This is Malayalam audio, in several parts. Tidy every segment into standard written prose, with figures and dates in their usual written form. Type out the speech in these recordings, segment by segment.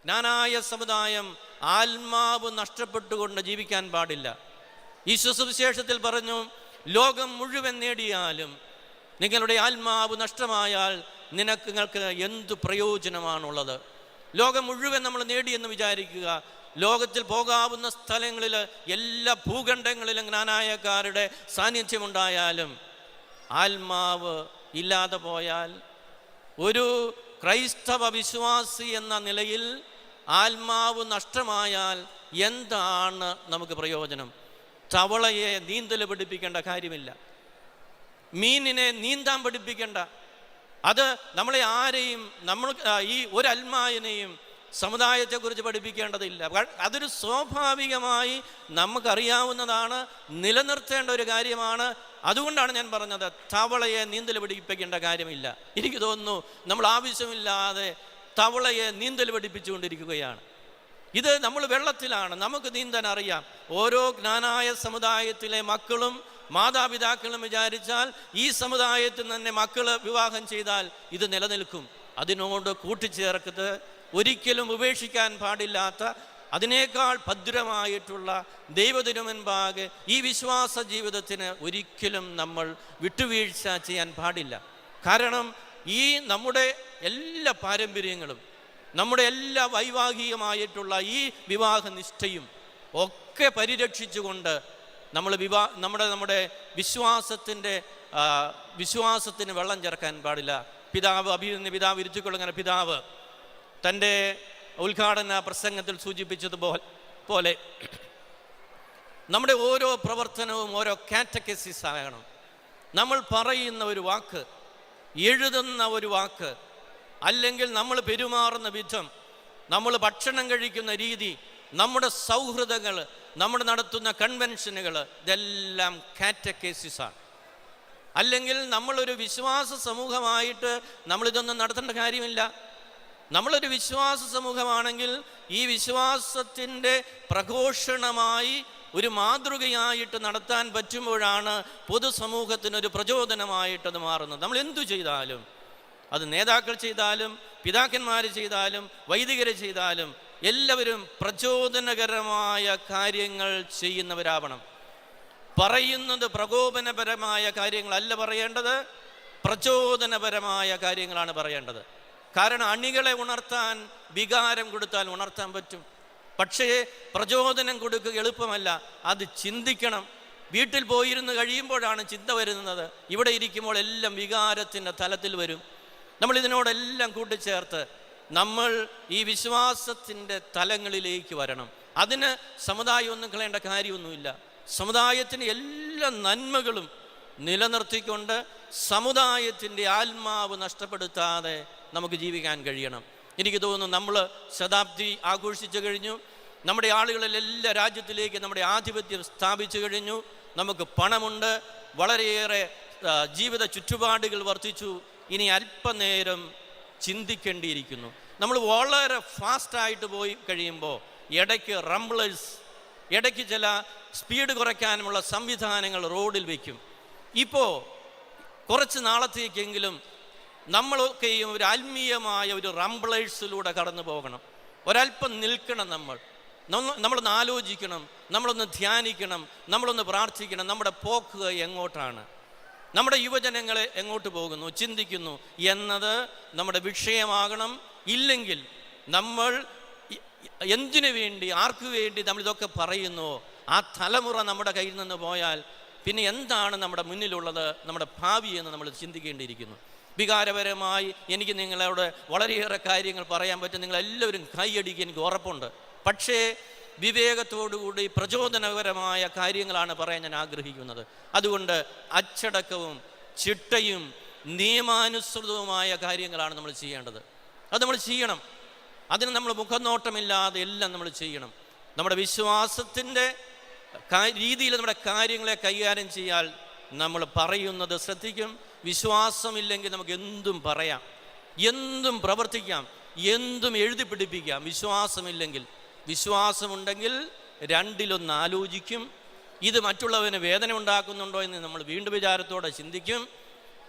ജ്ഞാനായ സമുദായം ആത്മാവ് നഷ്ടപ്പെട്ടുകൊണ്ട് ജീവിക്കാൻ പാടില്ല. ഈശോ സുവിശേഷത്തിൽ പറഞ്ഞു, ലോകം മുഴുവൻ നേടിയാലും നിങ്ങളുടെ ആത്മാവ് നഷ്ടമായാൽ നിങ്ങൾക്ക് എന്തു പ്രയോജനമാണുള്ളത്? ലോകം മുഴുവൻ നമ്മൾ നേടിയെന്ന് വിചാരിക്കുക. ലോകത്തിൽ പോകാവുന്ന സ്ഥലങ്ങളിൽ എല്ലാ ഭൂഖണ്ഡങ്ങളിലും ജ്ഞാനായക്കാരുടെ സാന്നിധ്യമുണ്ടായാലും ആത്മാവ് ഇല്ലാതെ പോയാൽ, ഒരു ക്രൈസ്തവ വിശ്വാസി എന്ന നിലയിൽ ആത്മാവ് നഷ്ടമായാൽ എന്താണ് നമുക്ക് പ്രയോജനം? തവളയെ നീന്തൽ പഠിപ്പിക്കേണ്ട കാര്യമില്ല, മീനിനെ നീന്താൻ പഠിപ്പിക്കേണ്ട. അത് നമ്മളെ ആരെയും, നമ്മൾ ഈ ഒരു അൽമായനെയും സമുദായത്തെക്കുറിച്ച് പഠിപ്പിക്കേണ്ടതില്ല. അതൊരു സ്വാഭാവികമായി നമുക്കറിയാവുന്നതാണ്, നിലനിർത്തേണ്ട ഒരു കാര്യമാണ്. അതുകൊണ്ടാണ് ഞാൻ പറഞ്ഞത്, തവളയെ നീന്തൽ പഠിപ്പിക്കേണ്ട കാര്യമില്ല. എനിക്ക് തോന്നുന്നു നമ്മൾ ആവശ്യമില്ലാതെ തവളയെ നീന്തൽ പഠിപ്പിച്ചുകൊണ്ടിരിക്കുകയാണ്. ഇത് നമ്മൾ വെള്ളത്തിലാണ്, നമുക്ക് നീന്താൻ അറിയാം. ഓരോ ജ്ഞാനായ സമുദായത്തിലെ മക്കളും മാതാപിതാക്കളും വിചാരിച്ചാൽ ഈ സമുദായത്തിൽ തന്നെ മക്കള് വിവാഹം ചെയ്താൽ ഇത് നിലനിൽക്കും. അതിനോട് കൂട്ടിച്ചേർക്കത്ത് ഒരിക്കലും ഉപേക്ഷിക്കാൻ പാടില്ലാത്ത, അതിനേക്കാൾ ഭദ്രമായിട്ടുള്ള ദൈവത്തിനുമുൻപാകെ ഈ വിശ്വാസ ജീവിതത്തിന് ഒരിക്കലും നമ്മൾ വിട്ടുവീഴ്ച ചെയ്യാൻ പാടില്ല. കാരണം ഈ നമ്മുടെ എല്ലാ പാരമ്പര്യങ്ങളും, നമ്മുടെ എല്ലാ വൈവാഹികമായിട്ടുള്ള ഈ വിവാഹ നിഷ്ഠയും ഒക്കെ പരിരക്ഷിച്ചുകൊണ്ട് നമ്മൾ നമ്മുടെ വിശ്വാസത്തിന് വെള്ളം ചേർക്കാൻ പാടില്ല. പിതാവ് ഇരുത്തിക്കൊള്ളുന്ന പിതാവ് തൻ്റെ ഉദ്ഘാടന പ്രസംഗത്തിൽ സൂചിപ്പിച്ചതുപോലെ നമ്മുടെ ഓരോ പ്രവർത്തനവും ഓരോ കാറ്റഗസിസ് ആകണം. നമ്മൾ പറയുന്ന ഒരു വാക്ക്, എഴുതുന്ന ഒരു വാക്ക്, അല്ലെങ്കിൽ നമ്മൾ പെരുമാറുന്ന വിധം, നമ്മൾ ഭക്ഷണം കഴിക്കുന്ന രീതി, നമ്മുടെ സൗഹൃദങ്ങൾ, നമ്മൾ നടത്തുന്ന കൺവെൻഷനുകൾ, ഇതെല്ലാം കാറ്റഗസിസാണ്. അല്ലെങ്കിൽ നമ്മളൊരു വിശ്വാസ സമൂഹമായിട്ട് നമ്മളിതൊന്നും നടത്തേണ്ട കാര്യമില്ല. നമ്മളൊരു വിശ്വാസ സമൂഹമാണെങ്കിൽ ഈ വിശ്വാസത്തിൻ്റെ പ്രഘോഷണമായി ഒരു മാതൃകയായിട്ട് നടത്താൻ പറ്റുമ്പോഴാണ് പൊതുസമൂഹത്തിനൊരു പ്രചോദനമായിട്ടത് മാറുന്നത്. നമ്മൾ എന്തു ചെയ്താലും, അത് നേതാക്കൾ ചെയ്താലും പിതാക്കന്മാർ ചെയ്താലും വൈദികർ ചെയ്താലും, എല്ലാവരും പ്രചോദനകരമായ കാര്യങ്ങൾ ചെയ്യുന്നവരാവണം. പറയുന്നത് പ്രകോപനപരമായ കാര്യങ്ങളല്ല പറയേണ്ടത്, പ്രചോദനപരമായ കാര്യങ്ങളാണ് പറയേണ്ടത്. കാരണം അണികളെ ഉണർത്താൻ വികാരം കൊടുത്താൽ ഉണർത്താൻ പറ്റും, പക്ഷേ പ്രചോദനം കൊടുക്കുക എളുപ്പമല്ല. അത് ചിന്തിക്കണം. വീട്ടിൽ പോയിരുന്ന് കഴിയുമ്പോഴാണ് ചിന്ത വരുന്നത്. ഇവിടെ ഇരിക്കുമ്പോൾ എല്ലാം വികാരത്തിൻ്റെ തലത്തിൽ വരും. നമ്മൾ ഇതിനോടെല്ലാം കൂട്ടിച്ചേർത്ത് നമ്മൾ ഈ വിശ്വാസത്തിൻ്റെ തലങ്ങളിലേക്ക് വരണം. അതിന് സമുദായം ഒന്നും കളയേണ്ട കാര്യമൊന്നുമില്ല. സമുദായത്തിന് എല്ലാ നന്മകളും നിലനിർത്തിക്കൊണ്ട് സമുദായത്തിൻ്റെ ആത്മാവ് നഷ്ടപ്പെടുത്താതെ നമുക്ക് ജീവിക്കാൻ കഴിയണം. എനിക്ക് തോന്നുന്നു നമ്മൾ ശതാബ്ദി ആഘോഷിച്ചു കഴിഞ്ഞു. നമ്മുടെ ആളുകളിൽ എല്ലാ രാജ്യത്തിലേക്ക് നമ്മുടെ ആധിപത്യം സ്ഥാപിച്ചു കഴിഞ്ഞു. നമുക്ക് പണമുണ്ട്, വളരെയേറെ ജീവിത ചുറ്റുപാടുകൾ വർദ്ധിച്ചു. ഇനി അല്പനേരം ചിന്തിക്കേണ്ടിയിരിക്കുന്നു. നമ്മൾ വളരെ ഫാസ്റ്റായിട്ട് പോയി കഴിയുമ്പോൾ ഇടയ്ക്ക് റംബ്ലേഴ്സ്, ഇടയ്ക്ക് ചില സ്പീഡ് കുറയ്ക്കാനുമുള്ള സംവിധാനങ്ങൾ റോഡിൽ വയ്ക്കും. ഇപ്പോൾ കുറച്ച് നാളത്തേക്കെങ്കിലും നമ്മളൊക്കെയും ഒരു ആത്മീയമായ ഒരു റംബ്ലേഴ്സിലൂടെ കടന്നു പോകണം. ഒരല്പം നിൽക്കണം. നമ്മളൊന്ന് ആലോചിക്കണം, നമ്മളൊന്ന് ധ്യാനിക്കണം, നമ്മളൊന്ന് പ്രാർത്ഥിക്കണം. നമ്മുടെ പോക്ക് എങ്ങോട്ടാണ്, നമ്മുടെ യുവജനങ്ങളെ എങ്ങോട്ട് പോകുന്നു, ചിന്തിക്കുന്നു എന്നത് നമ്മുടെ വിഷയമാകണം. ഇല്ലെങ്കിൽ നമ്മൾ എന്തിനു വേണ്ടി, ആർക്കു വേണ്ടി നമ്മളിതൊക്കെ പറയുന്നുവോ ആ തലമുറ നമ്മുടെ കയ്യിൽ നിന്ന് പോയാൽ പിന്നെ എന്താണ് നമ്മുടെ മുന്നിലുള്ളത്, നമ്മുടെ ഭാവി എന്ന് നമ്മൾ ചിന്തിക്കേണ്ടിയിരിക്കുന്നു. വികാരപരമായി എനിക്ക് നിങ്ങളോട് വളരെയേറെ കാര്യങ്ങൾ പറയാൻ പറ്റും. നിങ്ങളെല്ലാവരും കൈയടിക്കുക, എനിക്ക് ഉറപ്പുണ്ട്. പക്ഷേ വിവേകത്തോടുകൂടി പ്രചോദനപരമായ കാര്യങ്ങളാണ് പറയാൻ ഞാൻ ആഗ്രഹിക്കുന്നത്. അതുകൊണ്ട് അച്ചടക്കവും ചിട്ടയും നിയമാനുസൃതവുമായ കാര്യങ്ങളാണ് നമ്മൾ ചെയ്യേണ്ടത്. അത് നമ്മൾ ചെയ്യണം. അതിന് നമ്മൾ മുഖനോട്ടമില്ലാതെ എല്ലാം നമ്മൾ ചെയ്യണം. നമ്മുടെ വിശ്വാസത്തിൻ്റെ രീതിയിൽ നമ്മുടെ കാര്യങ്ങളെ കൈകാര്യം ചെയ്യാൻ നമ്മൾ പറയുന്നത് ശ്രദ്ധിക്കും. വിശ്വാസമില്ലെങ്കിൽ നമുക്ക് എന്തും പറയാം, എന്തും പ്രവർത്തിക്കാം, എന്തും എഴുതി പിടിപ്പിക്കാം. വിശ്വാസമുണ്ടെങ്കിൽ രണ്ടിലൊന്ന് ആലോചിക്കും. ഇത് മറ്റുള്ളവന് വേദന ഉണ്ടാക്കുന്നുണ്ടോ എന്ന് നമ്മൾ വീണ്ടും വിചാരത്തോടെ ചിന്തിക്കും.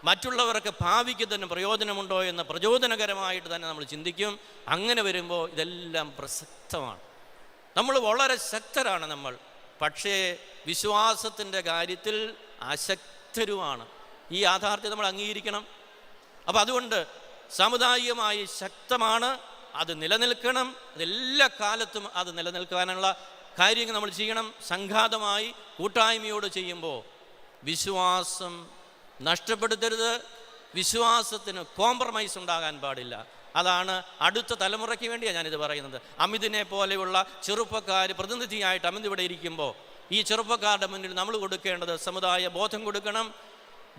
മറ്റുള്ളവർക്ക് ഭാവിക്ക് തന്നെ പ്രയോജനമുണ്ടോ എന്ന് പ്രചോദനകരമായിട്ട് തന്നെ നമ്മൾ ചിന്തിക്കും. അങ്ങനെ വരുമ്പോൾ ഇതെല്ലാം പ്രസക്തമാണ്. നമ്മൾ വളരെ ശക്തരാണ് നമ്മൾ, പക്ഷേ വിശ്വാസത്തിൻ്റെ കാര്യത്തിൽ അശക്തരുമാണ്. ഈ യാഥാർത്ഥ്യം നമ്മൾ അംഗീകരിക്കണം. അപ്പം അതുകൊണ്ട് സാമുദായികമായി ശക്തമാണ്, അത് നിലനിൽക്കണം. അതെല്ലാ കാലത്തും അത് നിലനിൽക്കാനുള്ള കാര്യങ്ങൾ നമ്മൾ ചെയ്യണം. സംഘാതമായി കൂട്ടായ്മയോട് ചെയ്യുമ്പോൾ വിശ്വാസം നഷ്ടപ്പെടുത്തരുത്. വിശ്വാസത്തിന് കോംപ്രമൈസ് ഉണ്ടാകാൻ പാടില്ല. അതാണ് അടുത്ത തലമുറയ്ക്ക് വേണ്ടിയാണ് ഞാനിത് പറയുന്നത്. അമിതിനെ പോലെയുള്ള ചെറുപ്പക്കാർ പ്രതിനിധിയായിട്ട് അമിത് ഇവിടെ ഇരിക്കുമ്പോൾ ഈ ചെറുപ്പക്കാരുടെ മുന്നിൽ നമ്മൾ കൊടുക്കേണ്ടത് സമുദായ ബോധം കൊടുക്കണം.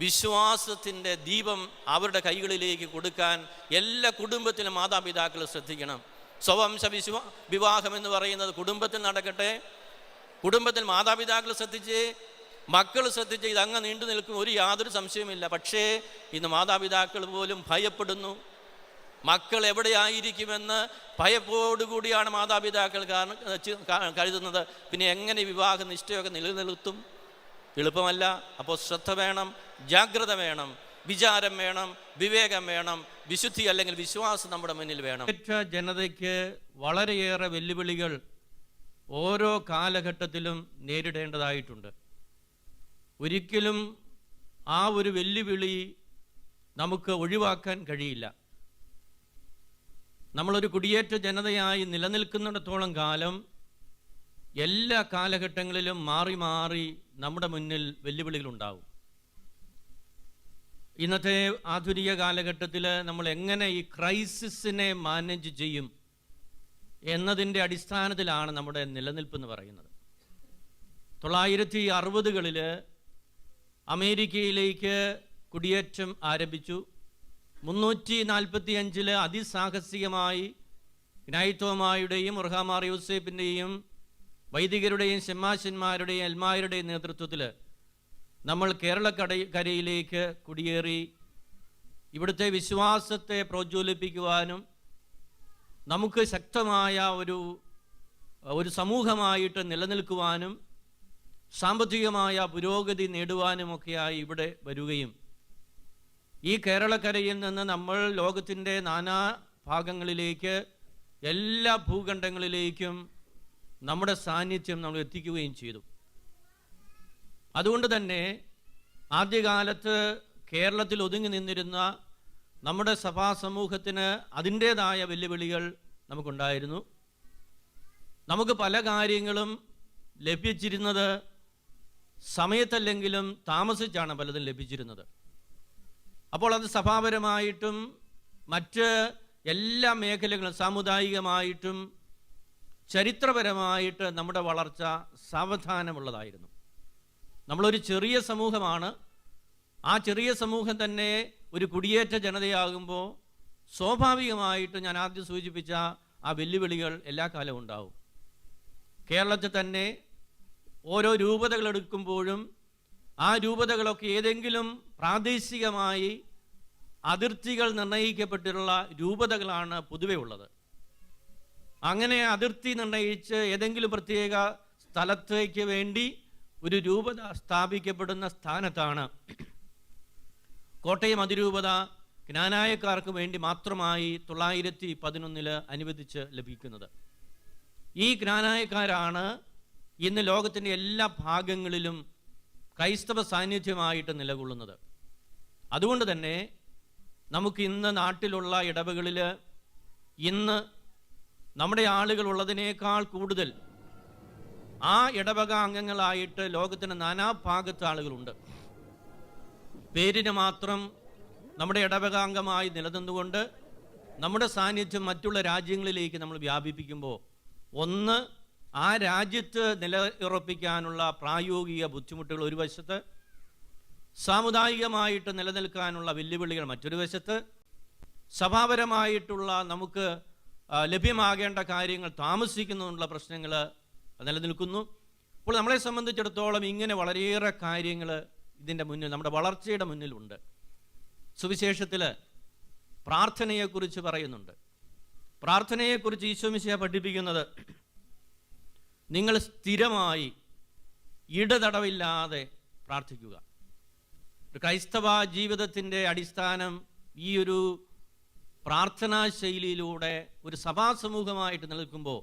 വിശ്വാസത്തിൻ്റെ ദീപം അവരുടെ കൈകളിലേക്ക് കൊടുക്കാൻ എല്ലാ കുടുംബത്തിലും മാതാപിതാക്കൾ ശ്രദ്ധിക്കണം. സ്വവംശ വിവാഹം എന്ന് പറയുന്നത് കുടുംബത്തിൽ നടക്കട്ടെ. കുടുംബത്തിൽ മാതാപിതാക്കൾ ശ്രദ്ധിച്ച്, മക്കൾ ശ്രദ്ധിച്ച് ഇതങ്ങ് നീണ്ടു നിൽക്കും, യാതൊരു സംശയവുമില്ല. പക്ഷേ ഇന്ന് മാതാപിതാക്കൾ പോലും ഭയപ്പെടുന്നു. മക്കൾ എവിടെയായിരിക്കുമെന്ന് ഭയപ്പോടുകൂടിയാണ് മാതാപിതാക്കൾ കരുതുന്നത്. പിന്നെ എങ്ങനെ വിവാഹ നിശ്ചയമൊക്കെ നിലനിർത്തും? എളുപ്പമല്ല. അപ്പോൾ ശ്രദ്ധ വേണം, ജാഗ്രത വേണം, വിചാരം വേണം, വിവേകം വേണം, വിശുദ്ധി അല്ലെങ്കിൽ വിശ്വാസം നമ്മുടെ മുന്നിൽ വേണം. ജനതയ്ക്ക് വളരെയേറെ വെല്ലുവിളികൾ ഓരോ കാലഘട്ടത്തിലും നേരിടേണ്ടതായിട്ടുണ്ട്. ഒരിക്കലും ആ ഒരു വെല്ലുവിളി നമുക്ക് ഒഴിവാക്കാൻ കഴിയില്ല. നമ്മളൊരു കുടിയേറ്റ ജനതയായി നിലനിൽക്കുന്നിടത്തോളം കാലം എല്ലാ കാലഘട്ടങ്ങളിലും മാറി മാറി നമ്മുടെ മുന്നിൽ വെല്ലുവിളികളുണ്ടാവും. ഇന്നത്തെ ആധുനിക കാലഘട്ടത്തിൽ നമ്മൾ എങ്ങനെ ഈ ക്രൈസിസിനെ മാനേജ് ചെയ്യും എന്നതിൻ്റെ അടിസ്ഥാനത്തിലാണ് നമ്മുടെ നിലനിൽപ്പ് എന്ന് പറയുന്നത്. 1960കളിൽ അമേരിക്കയിലേക്ക് കുടിയേറ്റം ആരംഭിച്ചു. 345 അതിസാഹസികമായി ഗ്നായിത്തോമായുടെയും ഉർഹാമാർ യൂസേപ്പിൻ്റെയും വൈദികരുടെയും ഷെമ്മാശന്മാരുടെയും എൽമാരുടെയും നേതൃത്വത്തിൽ നമ്മൾ കേരളക്കരയിലേക്ക് കുടിയേറി ഇവിടുത്തെ വിശ്വാസത്തെ പ്രോജ്വലിപ്പിക്കുവാനും നമുക്ക് ശക്തമായ ഒരു സമൂഹമായിട്ട് നിലനിൽക്കുവാനും സാമ്പത്തികമായ പുരോഗതി നേടുവാനുമൊക്കെയായി ഇവിടെ വരികയും ഈ കേരളക്കരയിൽ നിന്ന് നമ്മൾ ലോകത്തിൻ്റെ നാനാ ഭാഗങ്ങളിലേക്ക്, എല്ലാ ഭൂഖണ്ഡങ്ങളിലേക്കും നമ്മുടെ സാന്നിധ്യം നമ്മൾ എത്തിക്കുകയും ചെയ്തു. അതുകൊണ്ട് തന്നെ ആദ്യകാലത്ത് കേരളത്തിൽ ഒതുങ്ങി നിന്നിരുന്ന നമ്മുടെ സഭാ സമൂഹത്തിന് അതിൻ്റേതായ വെല്ലുവിളികൾ നമുക്കുണ്ടായിരുന്നു. നമുക്ക് പല കാര്യങ്ങളും ലഭിച്ചിരുന്നത് സമയത്തല്ലെങ്കിലും താമസിച്ചാണ് പലതും ലഭിച്ചിരുന്നത്. അപ്പോൾ അത് സഭാപരമായിട്ടും മറ്റ് എല്ലാ മേഖലകളും സാമുദായികമായിട്ടും ചരിത്രപരമായിട്ട് നമ്മുടെ വളർച്ച സാവധാനമുള്ളതായിരുന്നു. നമ്മളൊരു ചെറിയ സമൂഹമാണ്. ആ ചെറിയ സമൂഹം തന്നെ ഒരു കുടിയേറ്റ ജനതയാകുമ്പോൾ സ്വാഭാവികമായിട്ട് ഞാൻ ആദ്യം സൂചിപ്പിച്ച ആ വെല്ലുവിളികൾ എല്ലാ കാലവും ഉണ്ടാവും. കേരളത്തിൽ തന്നെ ഓരോ രൂപതകൾ എടുക്കുമ്പോഴും ആ രൂപതകളൊക്കെ ഏതെങ്കിലും പ്രാദേശികമായി അതിർത്തികൾ നിർണയിക്കപ്പെട്ടിട്ടുള്ള രൂപതകളാണ് പൊതുവെ ഉള്ളത്. അങ്ങനെ അതിർത്തി നിർണയിച്ച് ഏതെങ്കിലും പ്രത്യേക സ്ഥലത്തേക്ക് വേണ്ടി ഒരു രൂപത സ്ഥാപിക്കപ്പെടുന്ന സ്ഥാനത്താണ് കോട്ടയം അതിരൂപത ജ്ഞാനായക്കാർക്ക് വേണ്ടി മാത്രമായി 1911 അനുവദിച്ച് ലഭിക്കുന്നത്. ഈ ജ്ഞാനായക്കാരാണ് ഇന്ന് ലോകത്തിൻ്റെ എല്ലാ ഭാഗങ്ങളിലും ക്രൈസ്തവ സാന്നിധ്യമായിട്ട് നിലകൊള്ളുന്നത്. അതുകൊണ്ട് തന്നെ നമുക്ക് ഇന്ന് നാട്ടിലുള്ള ഇടവകളിൽ ഇന്ന് നമ്മുടെ ആളുകൾ ഉള്ളതിനേക്കാൾ കൂടുതൽ ആ ഇടവക അംഗങ്ങളായിട്ട് ലോകത്തിന് നാനാഭാഗത്ത് ആളുകളുണ്ട്. പേരിന് മാത്രം നമ്മുടെ ഇടവക അംഗമായി നിലനിന്നുകൊണ്ട് നമ്മുടെ സാന്നിധ്യം മറ്റുള്ള രാജ്യങ്ങളിലേക്ക് നമ്മൾ വ്യാപിപ്പിക്കുമ്പോൾ ഒന്ന് ആ രാജ്യത്ത് നിലയുറപ്പിക്കാനുള്ള പ്രായോഗിക ബുദ്ധിമുട്ടുകൾ ഒരു വശത്ത്, സാമുദായികമായിട്ട് നിലനിൽക്കാനുള്ള വെല്ലുവിളികൾ മറ്റൊരു വശത്ത്, സഭാപരമായിട്ടുള്ള നമുക്ക് ലഭ്യമാകേണ്ട കാര്യങ്ങൾ താമസിക്കുന്നതിനുള്ള പ്രശ്നങ്ങൾ നിലനിൽക്കുന്നു. അപ്പോൾ നമ്മളെ സംബന്ധിച്ചിടത്തോളം ഇങ്ങനെ വളരെയേറെ കാര്യങ്ങൾ ഇതിൻ്റെ മുന്നിൽ, നമ്മുടെ വളർച്ചയുടെ മുന്നിലുണ്ട്. സുവിശേഷത്തിൽ പ്രാർത്ഥനയെക്കുറിച്ച് പറയുന്നുണ്ട്. പ്രാർത്ഥനയെക്കുറിച്ച് ഈശോ മിശിഹ പഠിപ്പിക്കുന്നത് നിങ്ങൾ സ്ഥിരമായി ഇടതടവില്ലാതെ പ്രാർത്ഥിക്കുക. ക്രൈസ്തവ ജീവിതത്തിൻ്റെ അടിസ്ഥാനം ഈ ഒരു പ്രാർത്ഥനാ ശൈലിയിലൂടെ ഒരു സഭാസമൂഹമായിട്ട് നിൽക്കുമ്പോൾ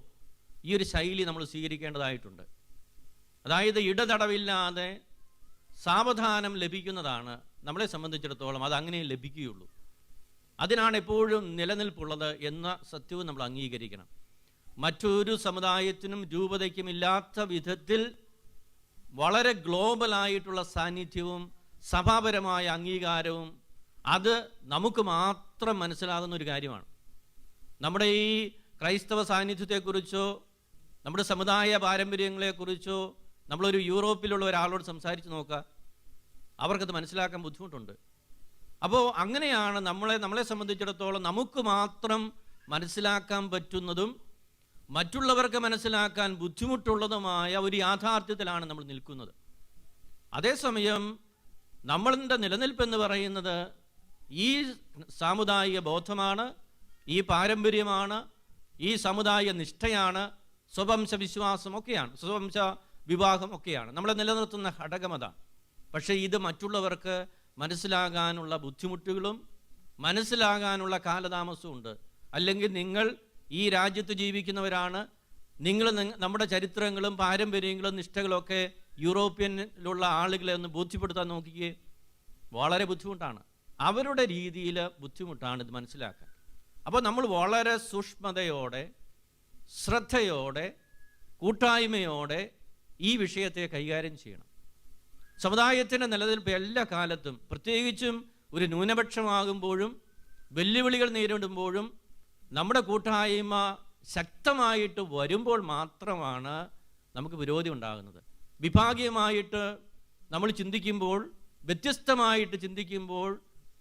ഈ ഒരു ശൈലി നമ്മൾ സ്വീകരിക്കേണ്ടതായിട്ടുണ്ട്. അതായത് ഇടതടവില്ലാതെ സാവധാനം ലഭിക്കുന്നതാണ് നമ്മളെ സംബന്ധിച്ചിടത്തോളം, അത് അങ്ങനെ ലഭിക്കുകയുള്ളൂ. അതിനാണ് എപ്പോഴും നിലനിൽപ്പുള്ളത് എന്ന സത്യവും നമ്മൾ അംഗീകരിക്കണം. മറ്റൊരു സമുദായത്തിനും രൂപതയ്ക്കും ഇല്ലാത്ത വിധത്തിൽ വളരെ ഗ്ലോബലായിട്ടുള്ള സാന്നിധ്യവും സഭാപരമായ അംഗീകാരവും അത് നമുക്ക് മാത്രം മനസ്സിലാകുന്ന ഒരു കാര്യമാണ്. നമ്മുടെ ഈ ക്രൈസ്തവ സാന്നിധ്യത്തെക്കുറിച്ചോ നമ്മുടെ സമുദായ പാരമ്പര്യങ്ങളെക്കുറിച്ചോ നമ്മളൊരു യൂറോപ്പിലുള്ള ഒരാളോട് സംസാരിച്ച് നോക്കുക, അവർക്കത് മനസ്സിലാക്കാൻ ബുദ്ധിമുട്ടുണ്ട്. അപ്പോൾ അങ്ങനെയാണ് നമ്മളെ സംബന്ധിച്ചിടത്തോളം നമുക്ക് മാത്രം മനസ്സിലാക്കാൻ പറ്റുന്നതും മറ്റുള്ളവർക്ക് മനസ്സിലാക്കാൻ ബുദ്ധിമുട്ടുള്ളതുമായ ഒരു യാഥാർത്ഥ്യത്തിലാണ് നമ്മൾ നിൽക്കുന്നത്. അതേസമയം നമ്മളുടെ നിലനിൽപ്പെന്ന് പറയുന്നത് ഈ സാമുദായിക ബോധമാണ്, ഈ പാരമ്പര്യമാണ്, ഈ സമുദായ നിഷ്ഠയാണ്, സ്വവംശ വിശ്വാസമൊക്കെയാണ്, സ്വവംശ വിവാഹം ഒക്കെയാണ് നമ്മളെ നിലനിർത്തുന്ന ഘടകമതാണ്. പക്ഷേ ഇത് മറ്റുള്ളവർക്ക് മനസ്സിലാകാനുള്ള ബുദ്ധിമുട്ടുകളും മനസ്സിലാകാനുള്ള കാലതാമസവും ഉണ്ട്. അല്ലെങ്കിൽ നിങ്ങൾ ഈ രാജ്യത്ത് ജീവിക്കുന്നവരാണ്, നിങ്ങൾ നമ്മുടെ ചരിത്രങ്ങളും പാരമ്പര്യങ്ങളും നിഷ്ഠകളൊക്കെ യൂറോപ്യനിലുള്ള ആളുകളെ ഒന്ന് ബോധ്യപ്പെടുത്താൻ നോക്കിയേ, വളരെ ബുദ്ധിമുട്ടാണ്. അവരുടെ രീതിയിൽ ബുദ്ധിമുട്ടാണ് ഇത് മനസ്സിലാക്കാൻ. അപ്പോൾ നമ്മൾ വളരെ സൂക്ഷ്മതയോടെ ശ്രദ്ധയോടെ കൂട്ടായ്മയോടെ ഈ വിഷയത്തെ കൈകാര്യം ചെയ്യണം. സമുദായത്തിൻ്റെ നിലനിൽപ്പ് എല്ലാ കാലത്തും, പ്രത്യേകിച്ചും ഒരു ന്യൂനപക്ഷമാകുമ്പോഴും വെല്ലുവിളികൾ നേരിടുമ്പോഴും നമ്മുടെ കൂട്ടായ്മ ശക്തമായിട്ട് വരുമ്പോൾ മാത്രമാണ് നമുക്ക് വിരോധി ഉണ്ടാകുന്നത്. വിഭാഗീയമായിട്ട് നമ്മൾ ചിന്തിക്കുമ്പോൾ, വ്യത്യസ്തമായിട്ട് ചിന്തിക്കുമ്പോൾ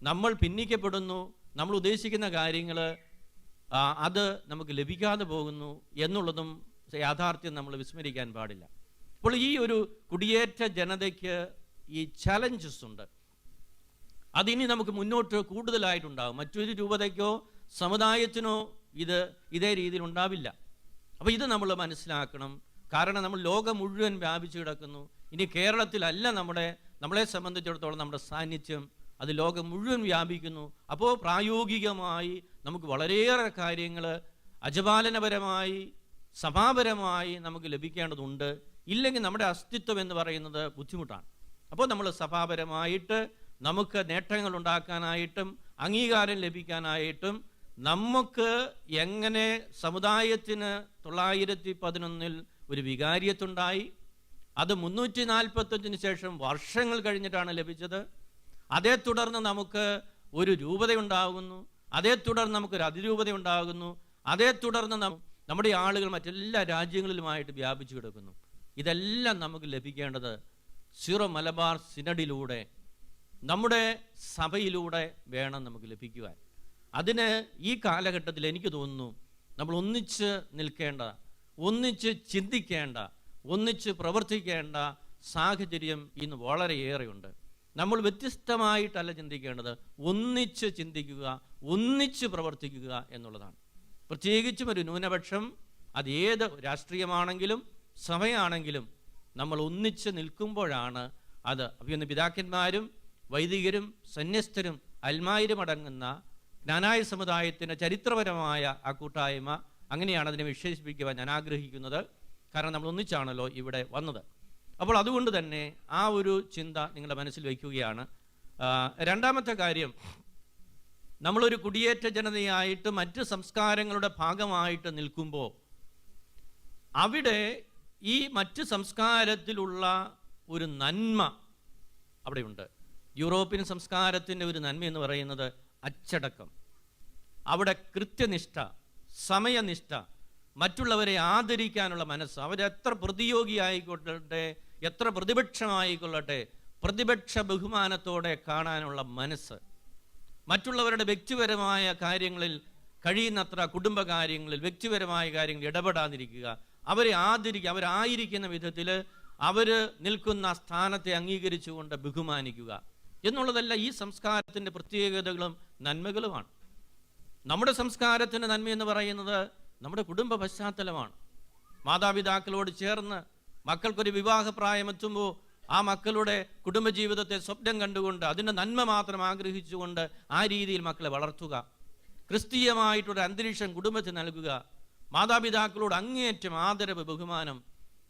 നമ്മൾ ഭിന്നിക്കപ്പെടുന്നു, നമ്മൾ ഉദ്ദേശിക്കുന്ന കാര്യങ്ങൾ അത് നമുക്ക് ലഭിക്കാതെ പോകുന്നു എന്നുള്ളതും യാഥാർത്ഥ്യം നമ്മൾ വിസ്മരിക്കാൻ പാടില്ല. അപ്പോൾ ഈ ഒരു കുടിയേറ്റ ജനതയ്ക്ക് ഈ ചലഞ്ചസ് ഉണ്ട്. അതിനി നമുക്ക് മുന്നോട്ട് കൂടുതലായിട്ടുണ്ടാകും. മറ്റൊരു രൂപതയ്ക്കോ സമുദായത്തിനോ ഇതേ രീതിയിൽ ഉണ്ടാവില്ല. അപ്പോൾ ഇത് നമ്മൾ മനസ്സിലാക്കണം. കാരണം നമ്മൾ ലോകം മുഴുവൻ വ്യാപിച്ചു കിടക്കുന്നു. ഇനി കേരളത്തിലല്ല നമ്മളെ സംബന്ധിച്ചിടത്തോളം നമ്മുടെ സാന്നിധ്യം, അത് ലോകം മുഴുവൻ വ്യാപിക്കുന്നു. അപ്പോൾ പ്രായോഗികമായി നമുക്ക് വളരെയേറെ കാര്യങ്ങൾ അജപാലനപരമായി സഭാപരമായി നമുക്ക് ലഭിക്കേണ്ടതുണ്ട്. ഇല്ലെങ്കിൽ നമ്മുടെ അസ്തിത്വം എന്ന് പറയുന്നത് ബുദ്ധിമുട്ടാണ്. അപ്പോൾ നമ്മൾ സഭാപരമായിട്ട് നമുക്ക് നേട്ടങ്ങൾ ഉണ്ടാക്കാനായിട്ടും അംഗീകാരം ലഭിക്കാനായിട്ടും നമുക്ക് എങ്ങനെ സമുദായത്തിന് 911 ഒരു വികാരിയത്തുണ്ടായി, അത് 345 ശേഷം വർഷങ്ങൾ കഴിഞ്ഞിട്ടാണ് ലഭിച്ചത്. അതേ തുടർന്ന് നമുക്ക് ഒരു രൂപതയുണ്ടാകുന്നു, അതേ തുടർന്ന് നമുക്കൊരു അതിരൂപത ഉണ്ടാകുന്നു, അതേ തുടർന്ന് നമ്മുടെ ആളുകൾ മറ്റെല്ലാ രാജ്യങ്ങളിലുമായിട്ട് വ്യാപിച്ചു കിടക്കുന്നു. ഇതെല്ലാം നമുക്ക് ലഭിക്കേണ്ടത് സീറോ മലബാർ സിനഡിലൂടെ, നമ്മുടെ സഭയിലൂടെ വേണം നമുക്ക് ലഭിക്കുവാൻ. അതിന് ഈ കാലഘട്ടത്തിൽ എനിക്ക് തോന്നുന്നു നമ്മൾ ഒന്നിച്ച് നിൽക്കേണ്ട, ഒന്നിച്ച് ചിന്തിക്കേണ്ട, ഒന്നിച്ച് പ്രവർത്തിക്കേണ്ട സാഹചര്യം ഇന്ന് വളരെയേറെയുണ്ട്. നമ്മൾ വ്യത്യസ്തമായിട്ടല്ല ചിന്തിക്കേണ്ടത്, ഒന്നിച്ച് ചിന്തിക്കുക, ഒന്നിച്ച് പ്രവർത്തിക്കുക എന്നുള്ളതാണ്. പ്രത്യേകിച്ചും ഒരു ന്യൂനപക്ഷം, അത് ഏത് രാഷ്ട്രീയമാണെങ്കിലും സഭയാണെങ്കിലും നമ്മൾ ഒന്നിച്ച് നിൽക്കുമ്പോഴാണ് അത്. അപ്പോൾ ഇന്ന് പിതാക്കന്മാരും വൈദികരും സന്യസ്തരും അൽമായരും അടങ്ങുന്ന ജ്ഞാനായ സമുദായത്തിൻ്റെ ചരിത്രപരമായ ആ കൂട്ടായ്മ, അങ്ങനെയാണ് അതിനെ വിശേഷിപ്പിക്കുവാൻ ഞാൻ ആഗ്രഹിക്കുന്നത്. കാരണം നമ്മൾ ഒന്നിച്ചാണല്ലോ ഇവിടെ വന്നത്. അപ്പോൾ അതുകൊണ്ട് തന്നെ ആ ഒരു ചിന്ത നിങ്ങളുടെ മനസ്സിൽ വയ്ക്കുകയാണ്. രണ്ടാമത്തെ കാര്യം, നമ്മളൊരു കുടിയേറ്റ ജനതയായിട്ട് മറ്റ് സംസ്കാരങ്ങളുടെ ഭാഗമായിട്ട് നിൽക്കുമ്പോൾ അവിടെ ഈ മറ്റ് സംസ്കാരത്തിലുള്ള ഒരു നന്മ അവിടെയുണ്ട്. യൂറോപ്യൻ സംസ്കാരത്തിൻ്റെ ഒരു നന്മ എന്ന് പറയുന്നത് അച്ചടക്കം, അവിടെ കൃത്യനിഷ്ഠ, സമയനിഷ്ഠ, മറ്റുള്ളവരെ ആദരിക്കാനുള്ള മനസ്സ്. അവരെത്ര പ്രതിയോഗിയായിക്കൊള്ളട്ടെ, എത്ര പ്രതിപക്ഷമായിക്കൊള്ളട്ടെ, പ്രതിപക്ഷ ബഹുമാനത്തോടെ കാണാനുള്ള മനസ്സ്, മറ്റുള്ളവരുടെ വ്യക്തിപരമായ കാര്യങ്ങളിൽ കഴിയുന്നത്ര കുടുംബകാര്യങ്ങളിൽ വ്യക്തിപരമായ കാര്യങ്ങളിൽ ഇടപെടാതിരിക്കുക, അവരെ ആദരിക്കുക, അവരായിരിക്കുന്ന വിധത്തിൽ അവർ നിൽക്കുന്ന സ്ഥാനത്തെ അംഗീകരിച്ചുകൊണ്ട് ബഹുമാനിക്കുക എന്നുള്ളതല്ല ഈ സംസ്കാരത്തിൻ്റെ പ്രത്യേകതകളും നന്മകളുമാണ്. നമ്മുടെ സംസ്കാരത്തിൻ്റെ നന്മയെന്ന് പറയുന്നത് നമ്മുടെ കുടുംബ പശ്ചാത്തലമാണ്. മാതാപിതാക്കളോട് ചേർന്ന് മക്കൾക്കൊരു വിവാഹപ്രായം എത്തുമ്പോൾ ആ മക്കളുടെ കുടുംബജീവിതത്തെ സ്വപ്നം കണ്ടുകൊണ്ട് അതിൻ്റെ നന്മ മാത്രം ആഗ്രഹിച്ചുകൊണ്ട് ആ രീതിയിൽ മക്കളെ വളർത്തുക. ക്രിസ്തീയമായിട്ടൊരു അന്തരീക്ഷം കുടുംബത്തിന് നൽകുക. മാതാപിതാക്കളോട് അങ്ങേയറ്റം ആദരവ്, ബഹുമാനം.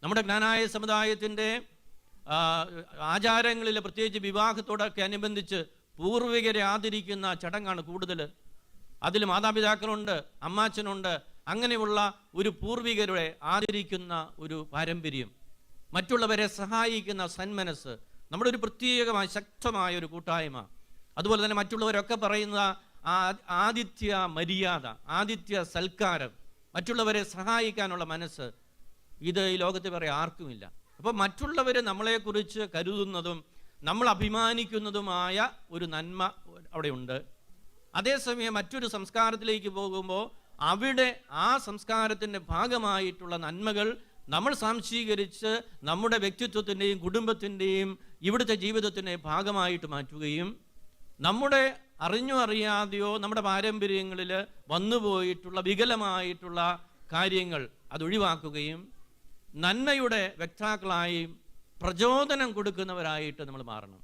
നമ്മുടെ ജ്ഞാനായ സമുദായത്തിൻ്റെ ആചാരങ്ങളിൽ, പ്രത്യേകിച്ച് വിവാഹത്തോടൊക്കെ അനുബന്ധിച്ച് പൂർവികരെ ആദരിക്കുന്ന ചടങ്ങാണ് കൂടുതൽ. അതിൽ മാതാപിതാക്കളുണ്ട്, അമ്മാച്ചനുണ്ട്, അങ്ങനെയുള്ള ഒരു പൂർവികരെ ആദരിക്കുന്ന ഒരു പാരമ്പര്യം, മറ്റുള്ളവരെ സഹായിക്കുന്ന സന്മനസ്, നമ്മുടെ ഒരു പ്രത്യേകമായ ശക്തമായ ഒരു കൂട്ടായ്മ. അതുപോലെ തന്നെ മറ്റുള്ളവരൊക്കെ പറയുന്ന ആതിഥ്യ മര്യാദ, ആതിഥ്യ സൽക്കാരം, മറ്റുള്ളവരെ സഹായിക്കാനുള്ള മനസ്സ്, ഇത് ഈ ലോകത്ത് പറയാൻ ആർക്കുമില്ല. അപ്പോൾ മറ്റുള്ളവർ നമ്മളെക്കുറിച്ച് കരുതുന്നതും നമ്മൾ അഭിമാനിക്കുന്നതുമായ ഒരു നന്മ അവിടെയുണ്ട്. അതേസമയം മറ്റൊരു സംസ്കാരത്തിലേക്ക് പോകുമ്പോൾ അവിടെ ആ സംസ്കാരത്തിൻ്റെ ഭാഗമായിട്ടുള്ള നന്മകൾ നമ്മൾ സ്വാംശീകരിച്ച് നമ്മുടെ വ്യക്തിത്വത്തിൻ്റെയും കുടുംബത്തിൻ്റെയും ഇവിടുത്തെ ജീവിതത്തിൻ്റെ ഭാഗമായിട്ട് മാറ്റുകയും നമ്മുടെ അറിഞ്ഞോ അറിയാതെയോ നമ്മുടെ പാരമ്പര്യങ്ങളിൽ വന്നുപോയിട്ടുള്ള വികലമായിട്ടുള്ള കാര്യങ്ങൾ അതൊഴിവാക്കുകയും നന്മയുടെ വ്യക്താക്കളായി പ്രചോദനം കൊടുക്കുന്നവരായിട്ട് നമ്മൾ മാറണം.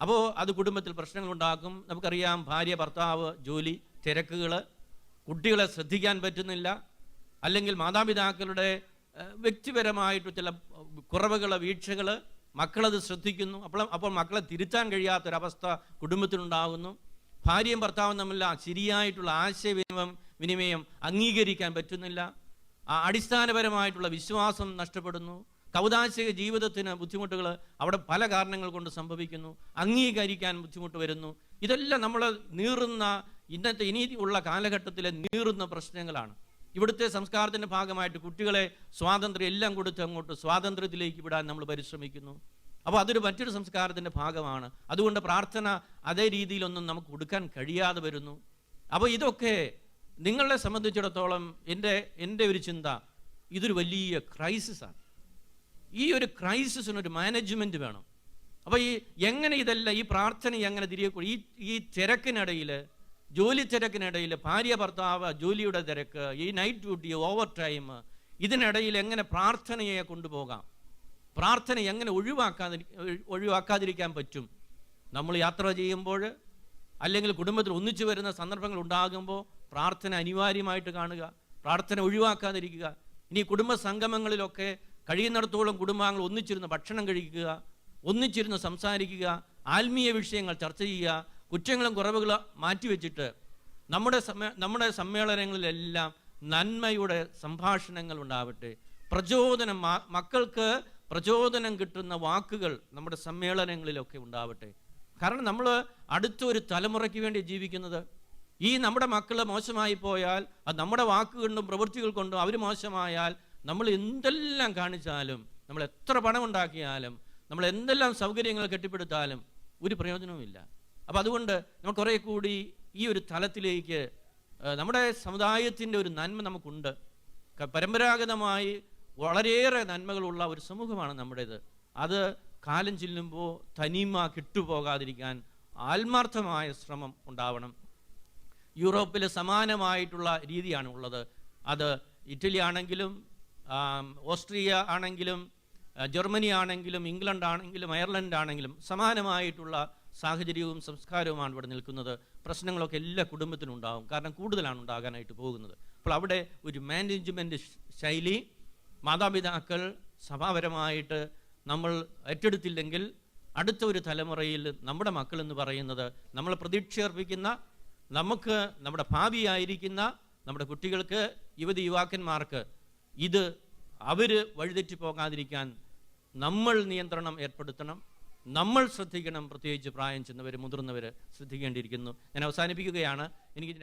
അപ്പോൾ അത് കുടുംബത്തിൽ പ്രശ്നങ്ങളുണ്ടാക്കും. നമുക്കറിയാം, ഭാര്യ ഭർത്താവ് ജോലി തിരക്കുകൾ, കുട്ടികളെ ശ്രദ്ധിക്കാൻ പറ്റുന്നില്ല, അല്ലെങ്കിൽ മാതാപിതാക്കളുടെ വ്യക്തിപരമായിട്ട് ചില കുറവുകൾ, വീഴ്ചകൾ, മക്കളത് ശ്രദ്ധിക്കുന്നു. അപ്പോൾ മക്കളെ തിരുത്താൻ കഴിയാത്തൊരവസ്ഥ കുടുംബത്തിലുണ്ടാകുന്നു. ഭാര്യയും ഭർത്താവും തമ്മിൽ ശരിയായിട്ടുള്ള ആശയവിനിമയം അംഗീകരിക്കാൻ പറ്റുന്നില്ല. അടിസ്ഥാനപരമായിട്ടുള്ള വിശ്വാസം നഷ്ടപ്പെടുന്നു. കൗദാശിക ജീവിതത്തിന് ബുദ്ധിമുട്ടുകൾ അവിടെ പല കാരണങ്ങൾ കൊണ്ട് സംഭവിക്കുന്നു. അംഗീകരിക്കാൻ ബുദ്ധിമുട്ട് വരുന്നു. ഇതെല്ലാം നമ്മൾ നീറുന്ന ഇന്നത്തെ ഇനിയുള്ള കാലഘട്ടത്തിലെ നീറുന്ന പ്രശ്നങ്ങളാണ്. ഇവിടുത്തെ സംസ്കാരത്തിൻ്റെ ഭാഗമായിട്ട് കുട്ടികളെ സ്വാതന്ത്ര്യം എല്ലാം കൊടുത്ത് അങ്ങോട്ട് സ്വാതന്ത്ര്യത്തിലേക്ക് വിടാൻ നമ്മൾ പരിശ്രമിക്കുന്നു. അപ്പോൾ അതൊരു മറ്റൊരു സംസ്കാരത്തിൻ്റെ ഭാഗമാണ്. അതുകൊണ്ട് പ്രാർത്ഥന അതേ രീതിയിലൊന്നും നമുക്ക് കൊടുക്കാൻ കഴിയാതെ വരുന്നു. അപ്പോൾ ഇതൊക്കെ നിങ്ങളെ സംബന്ധിച്ചിടത്തോളം എൻ്റെ ഒരു ചിന്ത, ഇതൊരു വലിയ ക്രൈസിസാണ്. ഈ ഒരു ക്രൈസിസിനൊരു മാനേജ്മെൻറ്റ് വേണം. അപ്പോൾ എങ്ങനെ ഇതെല്ലാം ഈ പ്രാർത്ഥന എങ്ങനെ തിരികെ ഈ തിരക്കിനിടയിൽ, ജോലി തിരക്കിനിടയിൽ, ഭാര്യ ഭർത്താവ് ജോലിയുടെ തിരക്ക്, ഈ നൈറ്റ് ഡ്യൂട്ടി, ഓവർ ടൈം, ഇതിനിടയിൽ എങ്ങനെ പ്രാർത്ഥനയെ കൊണ്ടുപോകാം, പ്രാർത്ഥന എങ്ങനെ ഒഴിവാക്കാതിരിക്കാൻ പറ്റും? നമ്മൾ യാത്ര ചെയ്യുമ്പോൾ അല്ലെങ്കിൽ കുടുംബത്തിൽ ഒന്നിച്ചു വരുന്ന സന്ദർഭങ്ങൾ ഉണ്ടാകുമ്പോൾ പ്രാർത്ഥന അനിവാര്യമായിട്ട് കാണുക, പ്രാർത്ഥന ഒഴിവാക്കാതിരിക്കുക. ഇനി കുടുംബ സംഗമങ്ങളിലൊക്കെ കഴിയുന്നിടത്തോളം കുടുംബാംഗങ്ങൾ ഒന്നിച്ചിരുന്ന് ഭക്ഷണം കഴിക്കുക, ഒന്നിച്ചിരുന്ന് സംസാരിക്കുക, ആത്മീയ വിഷയങ്ങൾ ചർച്ച ചെയ്യുക, കുറ്റങ്ങളും കുറവുകളും മാറ്റിവെച്ചിട്ട് നമ്മുടെ സമ്മേളനങ്ങളിലെല്ലാം നന്മയുടെ സംഭാഷണങ്ങൾ ഉണ്ടാവട്ടെ. പ്രചോദനം, മക്കൾക്ക് പ്രചോദനം കിട്ടുന്ന വാക്കുകൾ നമ്മുടെ സമ്മേളനങ്ങളിലൊക്കെ ഉണ്ടാവട്ടെ. കാരണം നമ്മൾ അടുത്തൊരു തലമുറയ്ക്ക് വേണ്ടി ജീവിക്കുന്നത്. ഈ നമ്മുടെ മക്കൾ മോശമായി പോയാൽ, അത് നമ്മുടെ വാക്കുകൊണ്ടും പ്രവൃത്തികൾ കൊണ്ടും അവർ മോശമായാൽ, നമ്മൾ എന്തെല്ലാം കാണിച്ചാലും, നമ്മൾ എത്ര പണം ഉണ്ടാക്കിയാലും, നമ്മൾ എന്തെല്ലാം സൗകര്യങ്ങൾ കെട്ടിപ്പടുത്താലും ഒരു പ്രയോജനവുമില്ല. അപ്പോൾ അതുകൊണ്ട് നമ്മൾ കുറേ കൂടി ഈ ഒരു തലത്തിലേക്ക്, നമ്മുടെ സമുദായത്തിൻ്റെ ഒരു നന്മ നമുക്കുണ്ട്. പരമ്പരാഗതമായി വളരെയേറെ നന്മകളുള്ള ഒരു സമൂഹമാണ് നമ്മുടേത്. അത് കാലം ചെല്ലുമ്പോൾ തനിമ കിട്ടുപോകാതിരിക്കാൻ ആത്മാർത്ഥമായ ശ്രമം ഉണ്ടാവണം. യൂറോപ്പിൽ സമാനമായിട്ടുള്ള രീതിയാണ് ഉള്ളത്. അത് ഇറ്റലി ആണെങ്കിലും, ഓസ്ട്രിയ ആണെങ്കിലും, ജർമ്മനി ആണെങ്കിലും, ഇംഗ്ലണ്ട് ആണെങ്കിലും, അയർലൻഡ് ആണെങ്കിലും സമാനമായിട്ടുള്ള സാഹചര്യവും സംസ്കാരവുമാണ് ഇവിടെ നിൽക്കുന്നത്. പ്രശ്നങ്ങളൊക്കെ എല്ലാ കുടുംബത്തിനും ഉണ്ടാകും, കാരണം കൂടുതലാണ് ഉണ്ടാകാനായിട്ട് പോകുന്നത്. അപ്പോൾ അവിടെ ഒരു മാനേജ്മെൻറ്റ് ശൈലി മാതാപിതാക്കൾ സഭാപരമായിട്ട് നമ്മൾ ഏറ്റെടുത്തില്ലെങ്കിൽ അടുത്ത ഒരു തലമുറയിൽ നമ്മുടെ മക്കൾ എന്ന് പറയുന്നത് നമ്മൾ പ്രതീക്ഷയർപ്പിക്കുന്ന, നമുക്ക് നമ്മുടെ ഭാവിയായിരിക്കുന്ന നമ്മുടെ കുട്ടികൾക്ക്, യുവതി യുവാക്കന്മാർക്ക് ഇത് അവർ വഴിതെറ്റി പോകാതിരിക്കാൻ നമ്മൾ നിയന്ത്രണം ഏർപ്പെടുത്തണം, നമ്മൾ ശ്രദ്ധിക്കണം. പ്രത്യേകിച്ച് പ്രായം ചെന്നവർ, മുതിർന്നവർ ശ്രദ്ധിക്കേണ്ടിയിരിക്കുന്നു. ഞാൻ അവസാനിപ്പിക്കുകയാണ്. എനിക്ക്